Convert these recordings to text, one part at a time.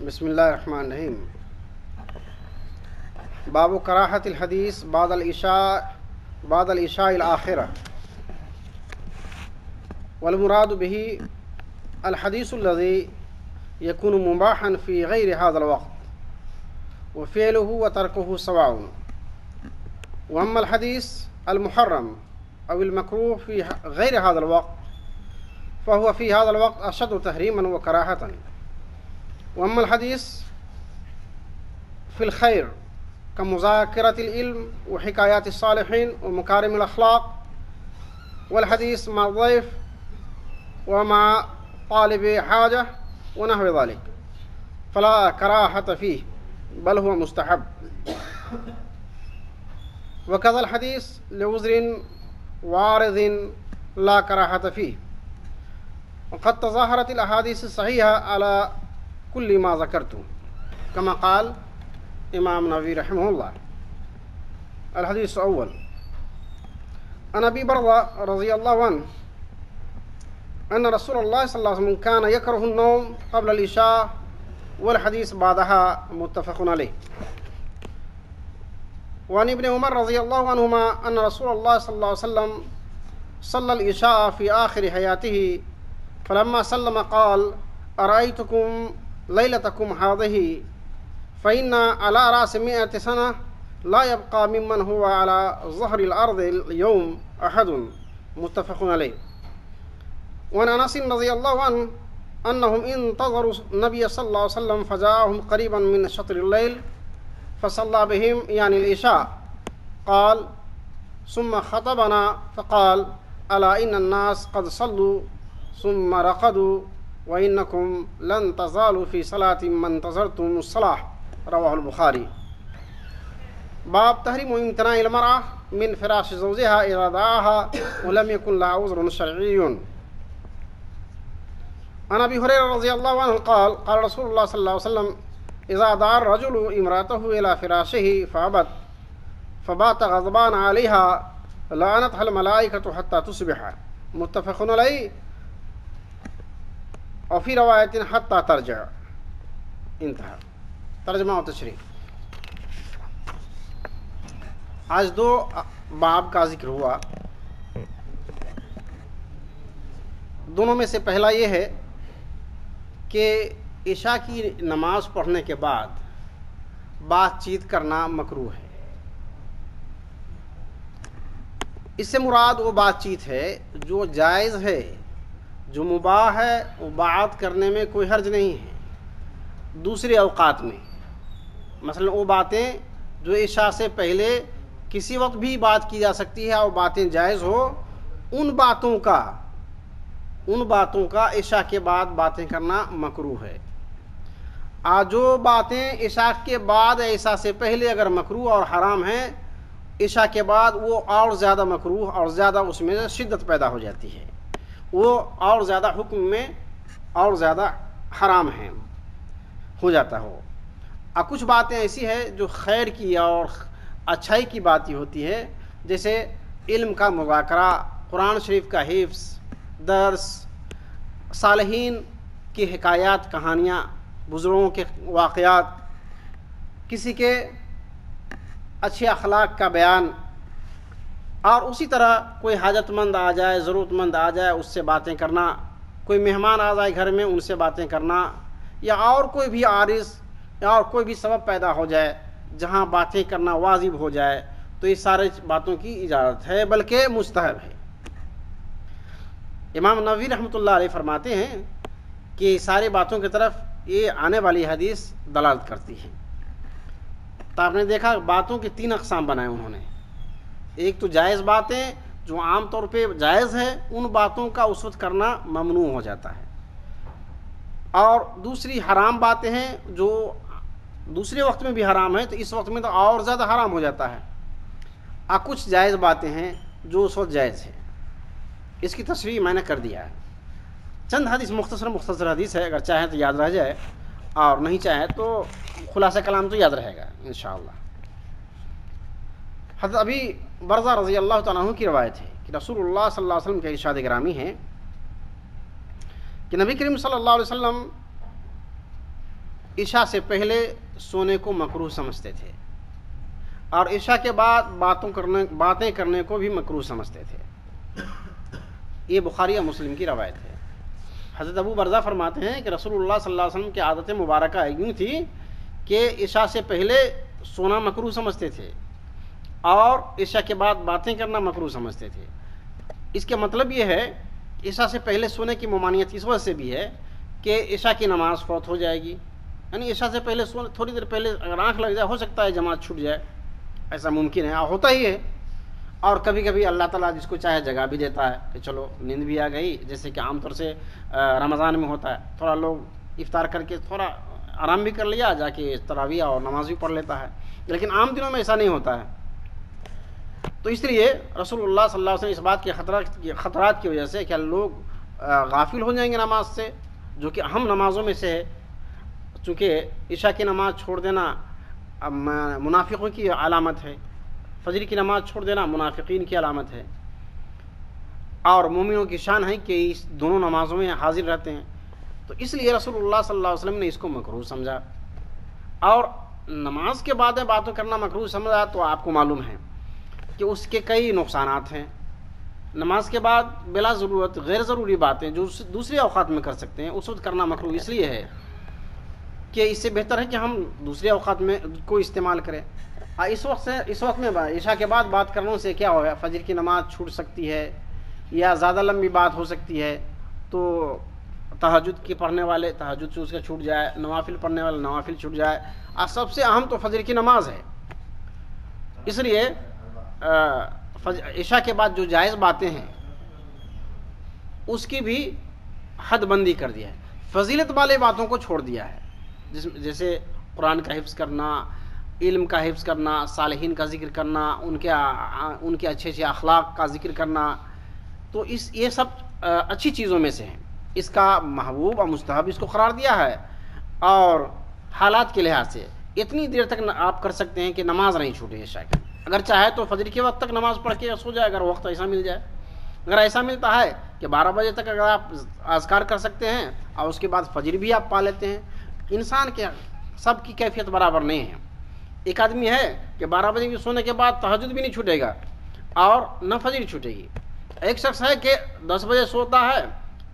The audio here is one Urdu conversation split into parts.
بسم الله الرحمن الرحيم. باب كراهة الحديث بعد العشاء الآخرة. والمراد به الحديث الذي يكون مباحا في غير هذا الوقت وفعله وتركه سواء. وأما الحديث المحرم أو المكروه في غير هذا الوقت فهو في هذا الوقت أشد تحريما وكراهة. وأما الحديث في الخير كمذاكرة العلم وحكايات الصالحين ومكارم الأخلاق والحديث مع الضيف ومع طالب حاجة ونحو ذلك فلا كراهة فيه بل هو مستحب. وكذا الحديث لعذر وارد لا كراهة فيه. وقد تظاهرت الأحاديث الصحيحة على كل ما ذكرته كما قال إمام النووي رحمه الله. الحديث الأول عن أبي برزة رضي الله عنه أن رسول الله صلى الله عليه وسلم كان يكره النوم قبل العشاء والحديث بعدها متفق عليه. وعن ابن عمر رضي الله عنهما أن رسول الله صلى الله عليه وسلم صلى العشاء في آخر حياته فلما سلم قال أرأيتكم ليلتكم هذه فإن على رأس 100 سنة لا يبقى ممن هو على ظهر الأرض اليوم أحد متفق عليه. وعن أنس رضي الله عنه أنهم انتظروا النبي صلى الله عليه وسلم فجاءهم قريبا من شطر الليل فصلى بهم يعني العشاء قال ثم خطبنا فقال ألا إن الناس قد صلوا ثم رقدوا وإنكم لن تزالوا في صلاة ما انتظرتم الصلاة رواه البخاري. باب تحريم امتناع المرأة من فراش زوجها إذا دعاها ولم يكن لها عذر شرعي. عن أبي هريرة رضي الله عنه قال قال رسول الله صلى الله عليه وسلم إذا دعا الرجل امرأته إلى فراشه فأبت فبات غضبان عليها لعنتها الملائكة حتى تصبح متفق عليه وفي روایت حتى ترجع. انتہا ترجمہ و تشریح. آج دو باب کا ذکر ہوا. دونوں میں سے پہلا یہ ہے کہ عشاء کی نماز پڑھنے کے بعد بات چیت کرنا مکروہ ہے. اس سے مراد وہ بات چیت ہے جو جائز ہے، جو مباح ہے، وہ بات کرنے میں کوئی حرج نہیں ہے. دوسرے اوقات میں مثلا وہ باتیں جو عشاء سے پہلے کسی وقت بھی بات کی جا سکتی ہے اور باتیں جائز ہو، ان باتوں کا عشاء کے بعد باتیں کرنا مکروہ ہے. جو باتیں عشاء کے بعد عشاء سے پہلے اگر مکروہ اور حرام ہیں، عشاء کے بعد وہ اور زیادہ مکروہ اور زیادہ اس میں شدت پیدا ہو جاتی ہے، وہ اور زیادہ حکم میں اور زیادہ حرام ہیں ہو جاتا ہو. اور کچھ باتیں ایسی ہیں جو خیر کی اور اچھائی کی باتیں ہوتی ہے، جیسے علم کا مذاکرہ، قرآن شریف کا حفظ، درس، صالحین کی حکایات، کہانیاں، بزرگوں کے واقعات، کسی کے اچھے اخلاق کا بیان. اور اسی طرح کوئی حاجت مند آ جائے، ضرورت مند آ جائے، اس سے باتیں کرنا، کوئی مہمان آ جائے گھر میں، ان سے باتیں کرنا، یا اور کوئی بھی عارض یا اور کوئی بھی سبب پیدا ہو جائے جہاں باتیں کرنا واجب ہو جائے، تو یہ سارے باتوں کی اجازت ہے بلکہ مستحب ہے. امام نووی رحمۃ اللہ علیہ فرماتے ہیں کہ سارے باتوں کی طرف یہ آنے والی حدیث دلالت کرتی ہے. تو آپ نے دیکھا باتوں کی 3 اقسام بنائے انہوں نے. ایک تو جائز باتیں جو عام طور پہ جائز ہے، ان باتوں کا اس وقت کرنا ممنوع ہو جاتا ہے. اور دوسری حرام باتیں ہیں جو دوسرے وقت میں بھی حرام ہے، تو اس وقت میں تو اور زیادہ حرام ہو جاتا ہے. اور کچھ جائز باتیں ہیں جو اس وقت جائز ہے. اس کی تشریح میں نے کر دیا ہے. چند حدیث مختصر حدیث ہے، اگر چاہیں تو یاد رہ جائے اور نہیں چاہیں تو خلاصہ کلام تو یاد رہے گا انشاءاللہ. حضرت ابی برزہ رضی اللہ تعالیٰ عنہ کی روایت ہے کہ رسول اللہ صلی اللہ علیہ وسلم کے ارشاد گرامی ہے کہ نبی کریم صلی اللہ علیہ وسلم عشاء سے پہلے سونے کو مکروہ سمجھتے تھے اور عشاء کے بعد باتیں کرنے کو بھی مکروہ سمجھتے تھے. یہ بخاری اور مسلم کی روایت ہے. حضرت ابو برزہ فرماتے ہیں کہ رسول اللہ صلی اللہ علیہ وسلم کی عادت مبارکہ یوں تھی کہ عشاء سے پہلے سونا مکروہ سمجھتے تھے اور عشاء کے بعد باتیں کرنا مکروہ سمجھتے تھے. اس کا مطلب یہ ہے عشاء سے پہلے سونے کی ممانعت اس وجہ سے بھی ہے کہ عشاء کی نماز فوت ہو جائے گی. یعنی عشاء سے پہلے تھوڑی دیر پہلے اگر آنکھ لگ جائے ہو سکتا ہے جماعت چھوٹ جائے, ایسا ممکن ہے, ہوتا ہی ہے. اور کبھی کبھی اللہ تعالیٰ جس کو چاہے جگہ بھی دیتا ہے کہ چلو نیند بھی آ گئی, جیسے کہ عام طور سے رمضان میں ہوتا ہے, تھوڑا لوگ افطار کر کے تھوڑا آرام بھی کر لیا, جا کے تراویح اور نماز بھی پڑھ لیتا ہے. لیکن عام دنوں میں ایسا نہیں ہوتا ہے. تو اس لیے رسول اللہ صلی اللہ علیہ وسلم اس بات کے خطرات کی وجہ سے کہ لوگ غافل ہو جائیں گے نماز سے, جو کہ اہم نمازوں میں سے ہے. چونکہ عشاء کی نماز چھوڑ دینا منافقوں کی علامت ہے, فجر کی نماز چھوڑ دینا منافقین کی علامت ہے, اور مومنوں کی شان ہے کہ اس دونوں نمازوں میں حاضر رہتے ہیں. تو اس لیے رسول اللہ صلی اللہ علیہ وسلم نے اس کو مکروہ سمجھا. اور نماز کے بعد باتیں کرنا مکروہ سمجھا تو آپ کو معلوم ہے کہ اس کے کئی نقصانات ہیں. نماز کے بعد بلا ضرورت غیر ضروری باتیں جو دوسرے اوقات میں کر سکتے ہیں اس وقت کرنا مکروہ اس لیے ہے کہ اس سے بہتر ہے کہ ہم دوسرے اوقات میں کو استعمال کریں. اس وقت میں عشاء کے بعد بات کرنے سے کیا ہوگا, فجر کی نماز چھوٹ سکتی ہے یا زیادہ لمبی بات ہو سکتی ہے, تو تہجد کی پڑھنے والے تہجد سے اس کا چھوٹ جائے, نوافل پڑھنے والے نوافل چھوٹ جائے. اور سب سے اہم تو فجر کی نماز ہے. اس لیے عشاء کے بعد جو جائز باتیں ہیں اس کی بھی حد بندی کر دیا ہے, فضیلت والے باتوں کو چھوڑ دیا ہے, جیسے قرآن کا حفظ کرنا, علم کا حفظ کرنا, صالحین کا ذکر کرنا, ان کے اچھے اچھے اخلاق کا ذکر کرنا. تو یہ سب اچھی چیزوں میں سے ہیں. اس کا محبوب اور مستحب اس کو قرار دیا ہے. اور حالات کے لحاظ سے اتنی دیر تک آپ کر سکتے ہیں کہ نماز نہیں چھوٹے عشاء کی. اگر چاہے تو فجر کے وقت تک نماز پڑھ کے سو جائے, اگر وقت ایسا مل جائے. اگر ایسا ملتا ہے کہ 12 بجے تک اگر آپ اذکار کر سکتے ہیں اور اس کے بعد فجر بھی آپ پا لیتے ہیں. انسان کے سب کی کیفیت برابر نہیں ہے. ایک آدمی ہے کہ 12 بجے سونے کے بعد تہجد بھی نہیں چھوٹے گا اور نہ فجر چھوٹے گی. ایک شخص ہے کہ 10 بجے سوتا ہے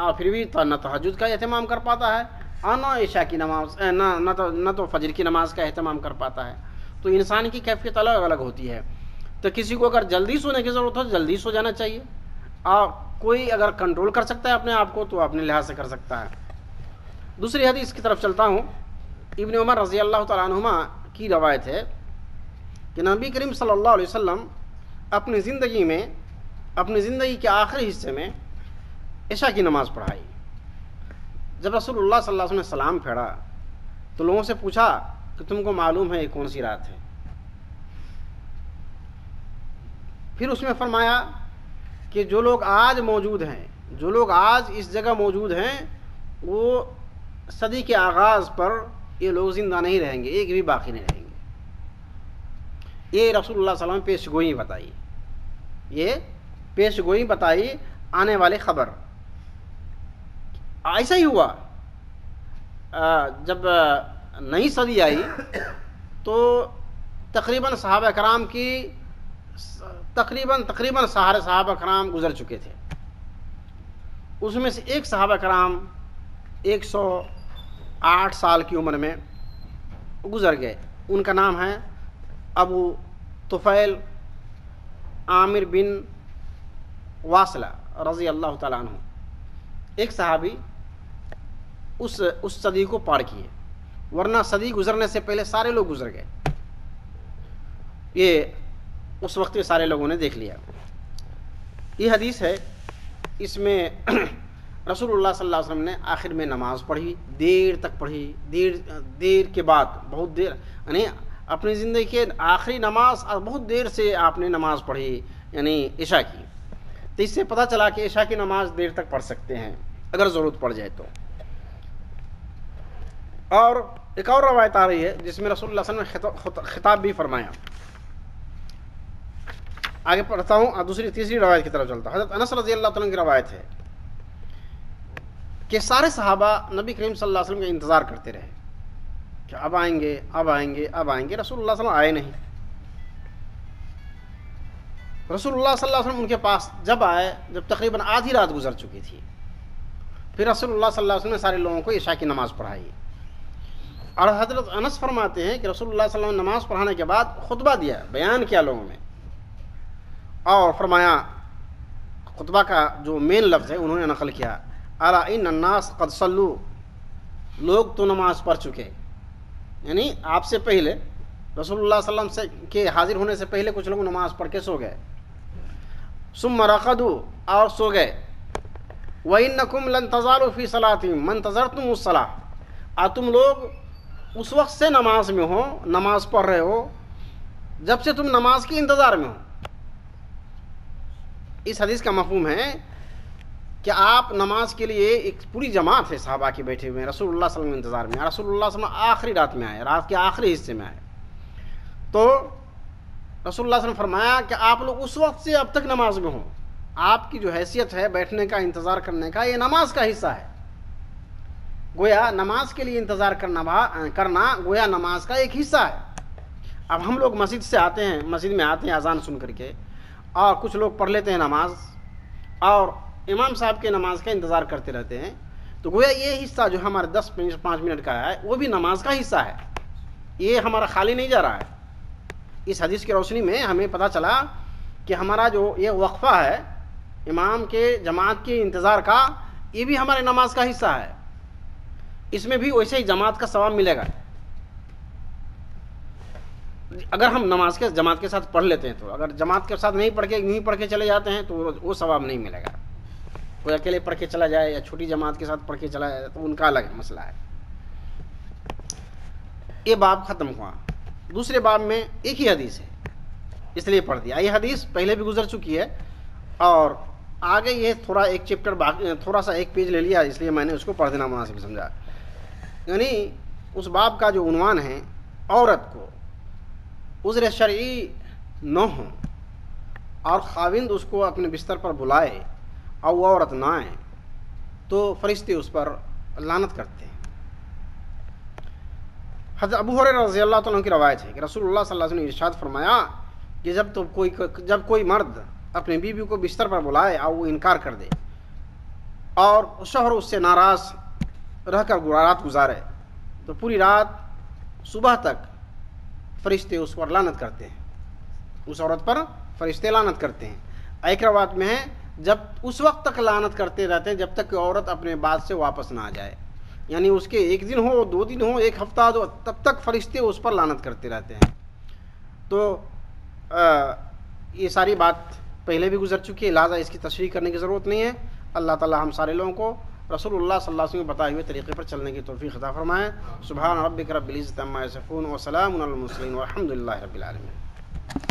اور پھر بھی نہ تہجد کا اہتمام کر پاتا ہے اور نہ عشاء کی نماز نہ تو فجر کی نماز کا اہتمام کر پاتا ہے. تو انسان کی کیفیت الگ الگ ہوتی ہے. تو کسی کو اگر جلدی سونے کی ضرورت ہو تو جلدی سو جانا چاہیے, اور کوئی اگر کنٹرول کر سکتا ہے اپنے آپ کو تو اپنے لحاظ سے کر سکتا ہے. دوسری حدیث کی طرف چلتا ہوں. ابن عمر رضی اللہ تعالیٰ عنہما کی روایت ہے کہ نبی کریم صلی اللہ علیہ وسلم اپنی زندگی کے آخری حصے میں عشاء کی نماز پڑھائی. جب رسول اللہ صلی اللہ علیہ وسلم نے سلام پھیرا تو لوگوں سے پوچھا کہ تم کو معلوم ہے یہ کون سی رات ہے. پھر اس میں فرمایا کہ جو لوگ آج موجود ہیں, جو لوگ آج اس جگہ موجود ہیں, وہ صدی کے آغاز پر یہ لوگ زندہ نہیں رہیں گے, ایک بھی باقی نہیں رہیں گے. یہ رسول اللہ صلی اللہ علیہ وسلم پیش گوئی بتائی, یہ پیش گوئی بتائی آنے والے خبر. ایسا ہی ہوا. جب نئی صدی آئی تو تقریباً صحابہ کرام کی تقریباً سارے صحابہ کرام گزر چکے تھے. اس میں سے ایک صحابہ کرام 108 سال کی عمر میں گزر گئے. ان کا نام ہے ابو طفیل عامر بن واصلہ رضی اللہ تعالیٰ عنہ. ایک صحابی اس صدی کو پار کیے, ورنہ صدی گزرنے سے پہلے سارے لوگ گزر گئے. یہ اس وقت کے سارے لوگوں نے دیکھ لیا. یہ حدیث ہے, اس میں رسول اللہ صلی اللہ علیہ وسلم نے آخر میں نماز پڑھی, دیر تک پڑھی, دیر کے بعد بہت دیر, یعنی اپنی زندگی کے آخری نماز اور بہت دیر سے آپ نے نماز پڑھی, یعنی عشاء کی. تو اس سے پتہ چلا کہ عشاء کی نماز دیر تک پڑھ سکتے ہیں اگر ضرورت پڑ جائے تو. اور ایک اور روایت آ رہی ہے جس میں رسول اللہ صلی اللہ علیہ وسلم نے خطاب بھی فرمایا. آگے پڑھتا ہوں, تیسری روایت کی طرف چلتا ہوں. حضرت انس رضی اللہ تعالیٰ کی روایت ہے کہ سارے صحابہ نبی کریم صلی اللہ علیہ وسلم کا انتظار کرتے رہے. کہ اب آئیں گے اب آئیں گے اب آئیں گے، رسول اللہ صلی اللہ علیہ وسلم آئے نہیں۔ رسول اللہ صلی اللہ علیہ وسلم ان کے پاس جب آئے، جب تقریباً آدھی رات گزر چکی تھی، پھر رسول اللہ صلی اللہ علیہ وسلم نے سارے لوگوں کو عشاء کی نماز پڑھائی۔ اور حضرت انس فرماتے ہیں کہ رسول اللہ صلی اللہ علیہ وسلم نے نماز پڑھانے کے بعد خطبہ دیا، بیان کیا لوگوں میں، اور فرمایا، خطبہ کا جو مین لفظ ہے انہوں نے نقل کیا، الا ان الناس قد صلوا، لوگ تو نماز پڑھ چکے، یعنی آپ سے پہلے رسول اللہ صلی اللہ علیہ وسلم کے حاضر ہونے سے پہلے کچھ لوگ نماز پڑھ کے سو گئے، ثم رقدوا، اور سو گئے، وَإِنَّكُمْ لَن تَزَالُوا فِي صَلَاتِهِمْ مَنْ تَزَرْتُمُ الصَّلَاةَ، اور تم لوگ اس وقت سے نماز میں ہو، نماز پڑھ رہے ہو جب سے تم نماز کے انتظار میں ہو۔ اس حدیث کا مفہوم ہے کہ آپ نماز کے لیے ایک پوری جماعت ہے صحابہ کے بیٹھے ہوئے ہیں، رسول اللہ صلی اللہ علیہ وسلم انتظار میں، رسول اللہ صلی اللہ علیہ وسلم آخری رات میں آئے، رات کے آخری حصے میں آئے، تو رسول اللہ صلی اللہ علیہ وسلم فرمایا کہ آپ لوگ اس وقت سے اب تک نماز میں ہوں، آپ کی جو حیثیت ہے بیٹھنے کا، انتظار کرنے کا، یہ نماز کا حصہ ہے، گویا نماز کے لیے انتظار کرنا گویا نماز کا ایک حصہ ہے۔ اب ہم لوگ مسجد سے آتے ہیں، مسجد میں آتے ہیں اذان سن کر کے، اور کچھ لوگ پڑھ لیتے ہیں نماز اور امام صاحب کے نماز کا انتظار کرتے رہتے ہیں، تو گویا یہ حصہ جو ہمارے 10-5 منٹ کا ہے وہ بھی نماز کا حصہ ہے، یہ ہمارا خالی نہیں جا رہا ہے۔ اس حدیث کی روشنی میں ہمیں پتہ چلا کہ ہمارا جو یہ وقفہ ہے امام کے جماعت کے انتظار کا، یہ بھی ہمارے نماز کا حصہ ہے، اس میں بھی ویسے ہی جماعت کا ثواب ملے گا۔ اگر ہم نماز کے جماعت کے ساتھ پڑھ لیتے ہیں تو، اگر جماعت کے ساتھ نہیں پڑھ کے چلے جاتے ہیں تو وہ ثواب نہیں ملے گا۔ کوئی اکیلے پڑھ کے چلا جائے یا چھوٹی جماعت کے ساتھ پڑھ کے چلا جائے تو ان کا الگ مسئلہ ہے۔ یہ باب ختم ہوا، دوسرے باب میں ایک ہی حدیث ہے اس لیے پڑھ دیا۔ یہ حدیث پہلے بھی گزر چکی ہے اور آگے یہ تھوڑا ایک چیپٹر تھوڑا سا ایک پیج لے لیا، اس لیے میں نے اس کو پڑھ دینا مناسب سمجھا۔ یعنی اس باب کا جو عنوان ہے، عورت کو عذر شرعی نہ ہو اور خاوند اس کو اپنے بستر پر بلائے اور وہ عورت نہ آئے تو فرشتے اس پر لعنت کرتے ہیں۔ حضرت ابو ہریرہ رضی اللہ تعالیٰ عنہ کی روایت ہے کہ رسول اللہ صلی اللہ علیہ وسلم نے ارشاد فرمایا کہ جب کوئی مرد اپنی بیوی کو بستر پر بلائے اور وہ انکار کر دے اور شوہر اس سے ناراض رہ کر رات گزارے تو پوری رات صبح تک فرشتے اس پر لعنت کرتے ہیں، اس عورت پر فرشتے لعنت کرتے ہیں۔ ایک روایت میں ہے جب اس وقت تک لعنت کرتے رہتے ہیں جب تک کہ عورت اپنے بات سے واپس نہ آ جائے، یعنی اس کے 1 دن ہو، 2 دن ہو، 1 ہفتہ ہو، تب تک فرشتے اس پر لعنت کرتے رہتے ہیں۔ تو یہ ساری بات پہلے بھی گزر چکی ہے، لہٰذا اس کی تشریح کرنے کی ضرورت نہیں ہے۔ اللہ تعالی ہم سارے لوگوں کو رسول اللہ صلی اللہ علیہ وسلم بتائے ہوئے طریقے پر چلنے کی توفیق عطا فرمائے۔ سبحان ربک رب العزۃ عما یصفون وسلام علی المرسلین والحمد للہ رب العالمین۔